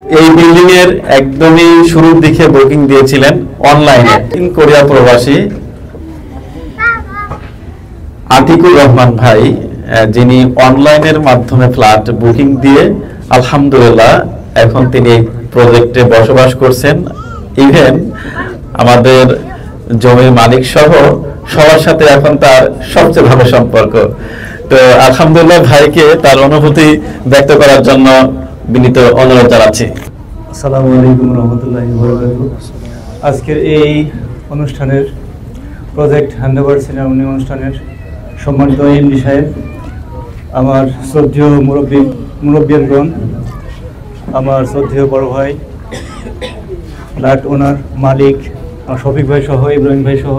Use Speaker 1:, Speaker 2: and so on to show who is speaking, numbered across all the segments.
Speaker 1: এই বিল্ডিং এর একদমই শুরুর দিকে বুকিং দিয়েছিলেন অনলাইনে কোরিয়া প্রবাসী আতিকুর রহমান ভাই, যিনি অনলাইনের মাধ্যমে ফ্ল্যাট বুকিং দিয়ে আলহামদুলিল্লাহ এখন তিনি প্রজেক্টে বসবাস করছেন। ইভেন আমাদের জমির মালিক সহ সবার সাথে এখন তার সবচেয়ে ভালো সম্পর্ক। তো আলহামদুলিল্লাহ ভাইকে তার অনুভূতি ব্যক্ত করার জন্য বিনীত অনুরোধ জানাচ্ছি।
Speaker 2: আসসালামু আলাইকুম রহমতুল্লাহি ওয়া বারাকাতুহু। আজকের এই অনুষ্ঠানের প্রজেক্ট হ্যান্ডওভার সেরেমনি অনুষ্ঠানের সম্মানিত এমডি সাহেব, আমার শ্রদ্ধেয় মুরব্বিয়ানগণ, আমার শ্রদ্ধেয় বড় ভাই, ফ্ল্যাট ওনার মালিক আমার শফিক ভাই সহ, ইব্রাহিম ভাই সহ,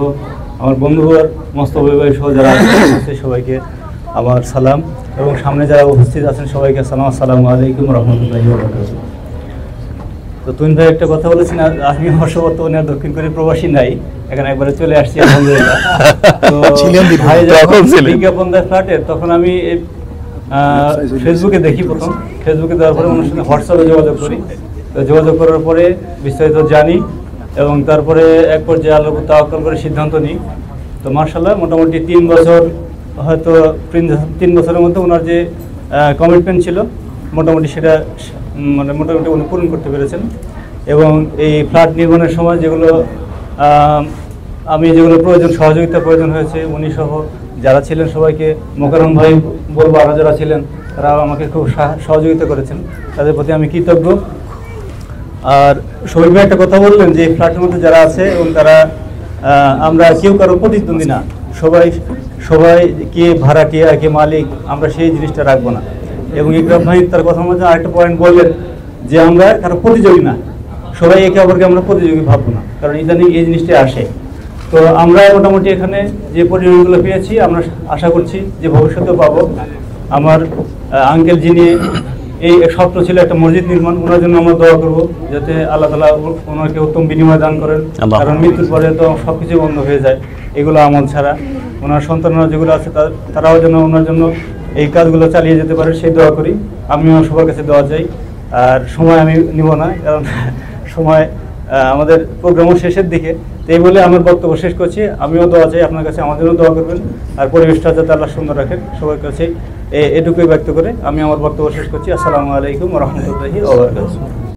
Speaker 2: আমার বন্ধুবর মোস্তফা ভাই সহ যারা আছে সবাইকে আমার সালাম, এবং সামনে যারা উপস্থিত আছেন সবাইকে সালাম। আসসালামু আলাইকুম রহমতুল্লাহি ওয়া বারাকাতুহু। তো তুমিন ভাই একটা কথা বলেছেন, আমি অবশ্য বর্তমানে দক্ষিণ কোরিয়া প্রবাসী নাই, এখানে একবারে চলে আসছি আলহামদুলিল্লাহ। তো ভাই যখন বিজ্ঞাপন দেয় ফ্ল্যাটের, তখন আমি ফেসবুকে দেখি, প্রথম ফেসবুকে দেওয়ার পরে আমার সাথে হোয়াটসঅ্যাপে যোগাযোগ করি। তো যোগাযোগ করার পরে বিস্তারিত জানি এবং তারপরে এক পর্যায়ে আল্লাহর উপর তাওয়াক্কুল করে সিদ্ধান্ত নিই। তো মাশাআল্লাহ মোটামুটি 3 বছর, হয়তো 3 বছরের মধ্যে ওনার যে কমিটমেন্ট ছিল মোটামুটি সেটা মোটামুটি উনি পূরণ করতে পেরেছেন। এবং এই ফ্ল্যাট নির্মাণের সময় যেগুলো প্রয়োজন, সহযোগিতা প্রয়োজন হয়েছে, উনি সহ যারা ছিলেন সবাইকে, মোকাররম ভাই বলবো, আরও যারা ছিলেন তারা আমাকে খুব সহযোগিতা করেছেন, তাদের প্রতি আমি কৃতজ্ঞ। আর শহীদ ভাই একটা কথা বললেন যে এই ফ্ল্যাটের মধ্যে যারা আছে এবং তারা আমরা কেউ কারো প্রতিদ্বন্দ্বী না, সবাই কে ভাড়া কে মালিক, আমরা সেই জিনিসটা রাখবো না। এবং ইকরাম ভাই তার কথার মধ্যে আরেকটা পয়েন্ট বললেন যে আমরা কারো প্রতিযোগী না, সবাই একে অপরকে আমরা প্রতিযোগী ভাববো না, কারণ ইদানিং এই জিনিসটা আসে। তো আমরা মোটামুটি এখানে যে পরিমাণগুলো পেয়েছি আমরা আশা করছি যে ভবিষ্যতেও পাবো। আমার আঙ্কেল যিনি এই স্বপ্ন ছিল একটা মসজিদ নির্মাণ, ওনার জন্য আমরা দোয়া করবো যাতে আল্লাহ তাআলা ওনাকে উত্তম বিনিময় দান করেন, কারণ মৃত্যুর পরে তো সবকিছু বন্ধ হয়ে যায়, এগুলো আমল ছাড়া। ওনার সন্তানরা যেগুলো আছে তারাও যেন ওনার জন্য এই কাজগুলো চালিয়ে যেতে পারে সেই দোয়া করি। আমিও সবার কাছে দোয়া চাই। আর সময় আমি নিব না, কারণ সময় আমাদের প্রোগ্রামের শেষের দিকে। তো এই বলে আমার বক্তব্য শেষ করছি। আমিও দোয়া চাই আপনার কাছে, আমার জন্য দোয়া করবেন, আর পরিবেশটা যাতে আল্লাহ সুন্দর রাখেন সবার কাছে, এটুকুই ব্যক্ত করে আমি আমার বক্তব্য শেষ করছি। আসসালামু আলাইকুম ওয়া রাহমাতুল্লাহি ওয়া বারাকাতুহু।